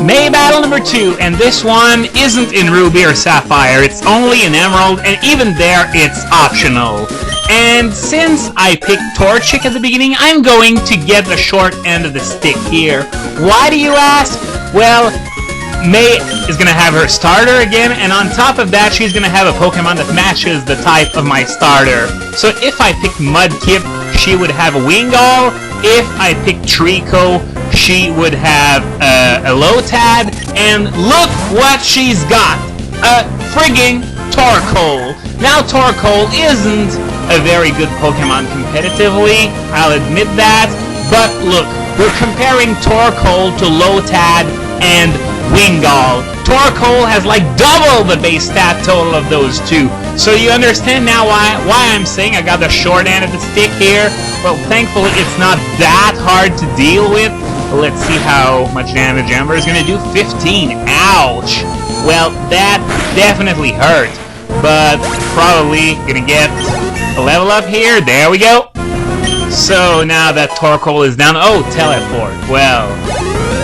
May battle number 2, and this one isn't in Ruby or Sapphire, it's only in Emerald, and even there it's optional. And since I picked Torchic at the beginning, I'm going to get the short end of the stick here. Why do you ask? Well, May is going to have her starter again, and on top of that, she's going to have a Pokemon that matches the type of my starter. So if I picked Mudkip, she would have a Wingull. If I picked Trico, she would have a Lotad. And look what she's got! A friggin' Torkoal. Now, Torkoal isn't a very good Pokemon competitively, I'll admit that, but look, we're comparing Torkoal to Lotad and Wingull. Torkoal has like double the base stat total of those two, so you understand now why I'm saying I got the short end of the stick here. Well, thankfully it's not that hard to deal with. Let's see how much damage Ember is going to do. 15. Ouch! Well, that definitely hurt, but probably gonna get a level up here. There we go. So now that Torkoal is down, oh, teleport. Well,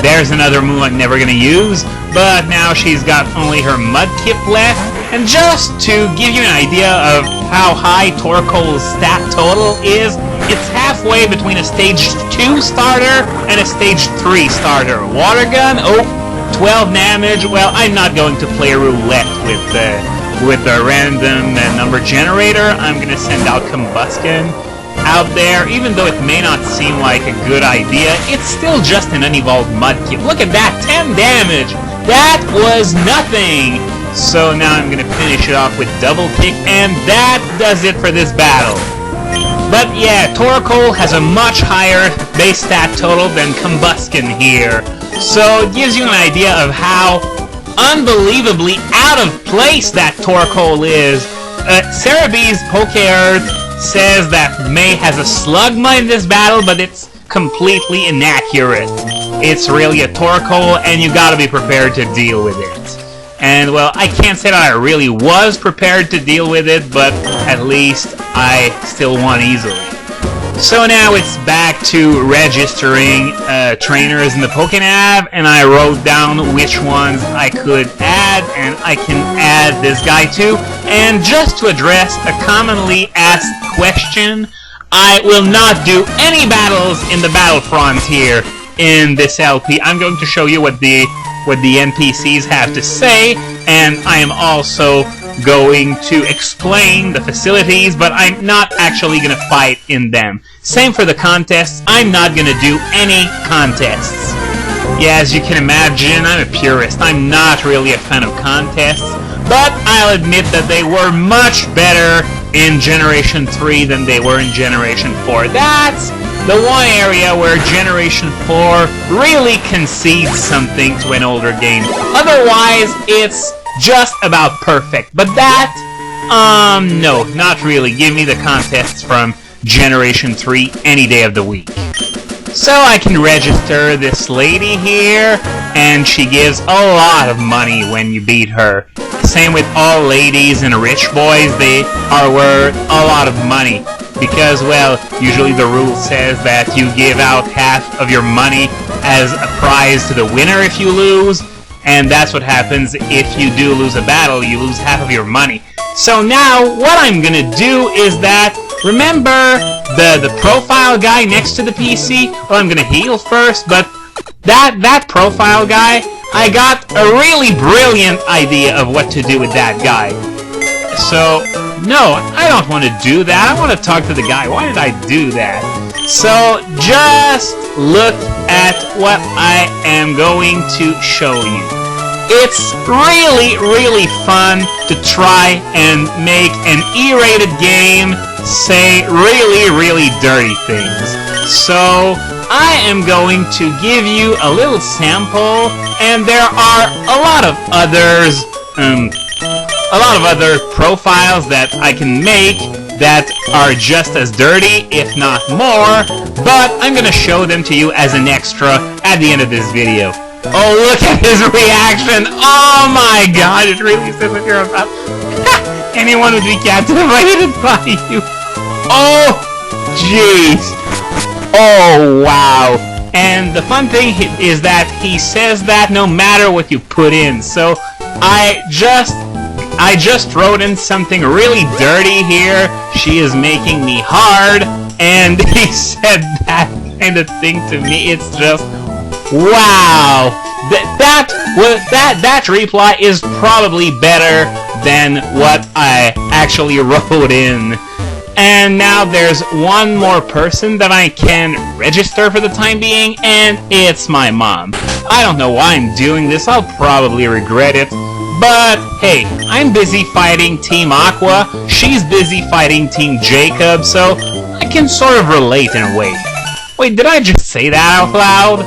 there's another move I'm never gonna use, but now she's got only her Mudkip left. And just to give you an idea of how high Torkoal's stat total is, it's halfway between a stage 2 starter and a stage 3 starter. Water gun, oh, 12 damage. Well, I'm not going to play roulette with the random number generator. I'm gonna send out Combustion out there, even though it may not seem like a good idea. It's still just an unevolved Mudkip. Look at that, 10 damage. That was nothing. So now I'm gonna finish it off with Double Kick, and that does it for this battle. But yeah, Torkoal has a much higher base stat total than Combustion here. So it gives you an idea of how unbelievably out of place that Torkoal is. Cerebee's Pokéearth says that May has a Slugma in this battle, but it's completely inaccurate. It's really a Torkoal, and you gotta be prepared to deal with it. And, well, I can't say that I really was prepared to deal with it, but at least I still won easily. So now it's back to registering trainers in the Pokénav, and I wrote down which ones I could add, and I can add this guy too. And just to address a commonly asked question, I will not do any battles in the Battlefront here in this LP. I'm going to show you what the NPCs have to say, and I am also going to explain the facilities, but I'm not actually going to fight in them. Same for the contests. I'm not going to do any contests. Yeah, as you can imagine, I'm a purist. I'm not really a fan of contests, but I'll admit that they were much better in Generation 3 than they were in Generation 4. That's the one area where Generation 4 really concedes something to an older game. Otherwise, it's just about perfect. But that, no, not really. Give me the contests from Generation 3 any day of the week. So I can register this lady here, and she gives a lot of money when you beat her. Same with all ladies and rich boys, they are worth a lot of money. Because, well, usually the rule says that you give out half of your money as a prize to the winner if you lose, and that's what happens if you do lose a battle, you lose half of your money. So now, what I'm gonna do is that, remember the profile guy next to the PC? Well, I'm gonna heal first, but that profile guy, I got a really brilliant idea of what to do with that guy. So, no, I don't want to do that. I want to talk to the guy. Why did I do that? So, just look at what I am going to show you. It's really, really fun to try and make an E-rated game say really, really dirty things. So, I am going to give you a little sample, and there are a lot of others, a lot of other profiles that I can make that are just as dirty, if not more, but I'm gonna show them to you as an extra at the end of this video. Oh, look at his reaction! Oh my god, it really says what you're about. Anyone would be captivated by you. Oh, jeez. Oh, wow. And the fun thing is that he says that no matter what you put in. So I just wrote in something really dirty here. She is making me hard, and he said that kind of thing to me. It's just wow. That reply is probably better than what I actually wrote in. And now there's one more person that I can register for the time being, and it's my mom. I don't know why I'm doing this, I'll probably regret it. But hey, I'm busy fighting Team Aqua, she's busy fighting Team Jacob, so I can sort of relate in a way. Wait, did I just say that out loud?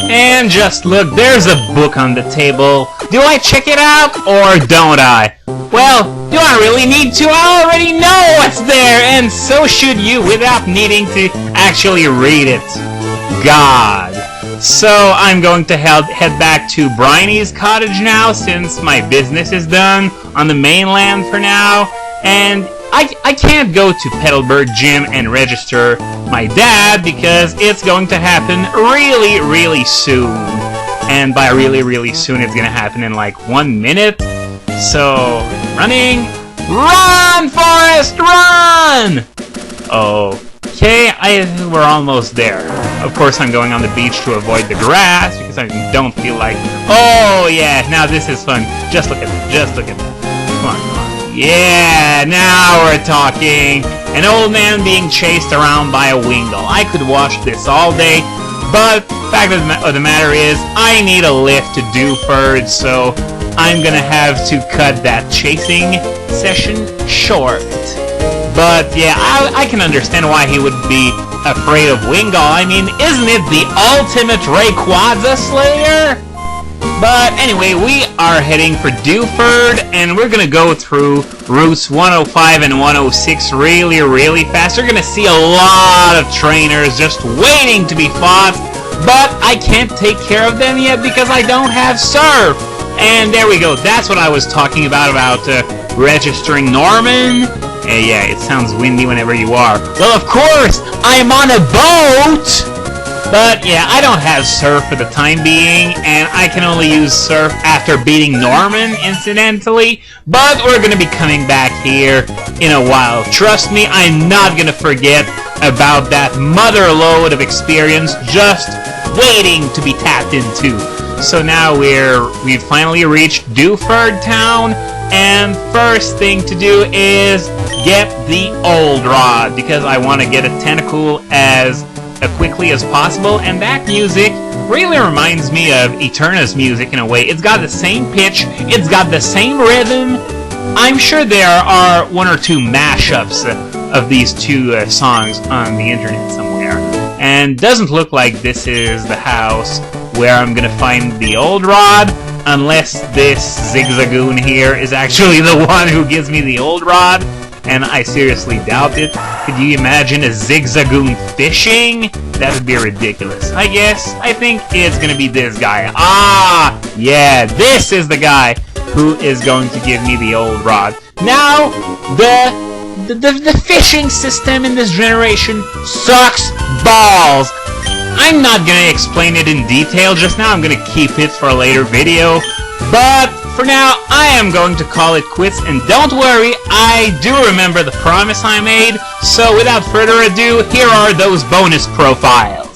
And just look, there's a book on the table. Do I check it out, or don't I? Well, do I really need to? I already know what's there, and so should you without needing to actually read it. God. So I'm going to head back to Bryony's cottage now, since my business is done on the mainland for now, and I can't go to Petalburg Gym and register my dad because it's going to happen really, really soon. And by really, really soon, it's gonna happen in like 1 minute. So, running. Run, Forrest, run! Okay, we're almost there. Of course, I'm going on the beach to avoid the grass because I don't feel like... Oh, yeah, now this is fun. Just look at that, just look at that. Come on, come on. Yeah, now we're talking. An old man being chased around by a Wingull. I could watch this all day, but the fact of the matter is, I need a lift to Dewford, so I'm gonna have to cut that chasing session short. But yeah, I can understand why he would be afraid of Wingull. I mean, isn't it the ultimate Rayquaza Slayer? But anyway, we are heading for Dewford, and we're gonna go through routes 105 and 106 really, really fast. You're gonna see a lot of trainers just waiting to be fought, but I can't take care of them yet because I don't have Surf. And there we go, that's what I was talking about registering Norman. Yeah, it sounds windy whenever you are. Well, of course, I'm on a boat! But yeah, I don't have Surf for the time being, and I can only use Surf after beating Norman, incidentally. But we're gonna be coming back here in a while. Trust me, I'm not gonna forget about that mother load of experience just waiting to be tapped into. So now we've finally reached Dewford Town, and first thing to do is get the old rod, because I want to get a Tentacool as quickly as possible, and that music really reminds me of Eterna's music in a way. It's got the same pitch, it's got the same rhythm. I'm sure there are 1 or 2 mashups of these two songs on the internet somewhere, and doesn't look like this is the house where I'm gonna find the old rod, unless this Zigzagoon here is actually the one who gives me the old rod, and I seriously doubt it. Could you imagine a Zigzagoon fishing? That would be ridiculous. I think it's gonna be this guy. Ah, yeah, this is the guy who is going to give me the old rod. Now, the fishing system in this generation sucks balls. I'm not gonna explain it in detail just now, I'm gonna keep it for a later video, but for now, I am going to call it quits, and don't worry, I do remember the promise I made, so without further ado, here are those bonus profiles.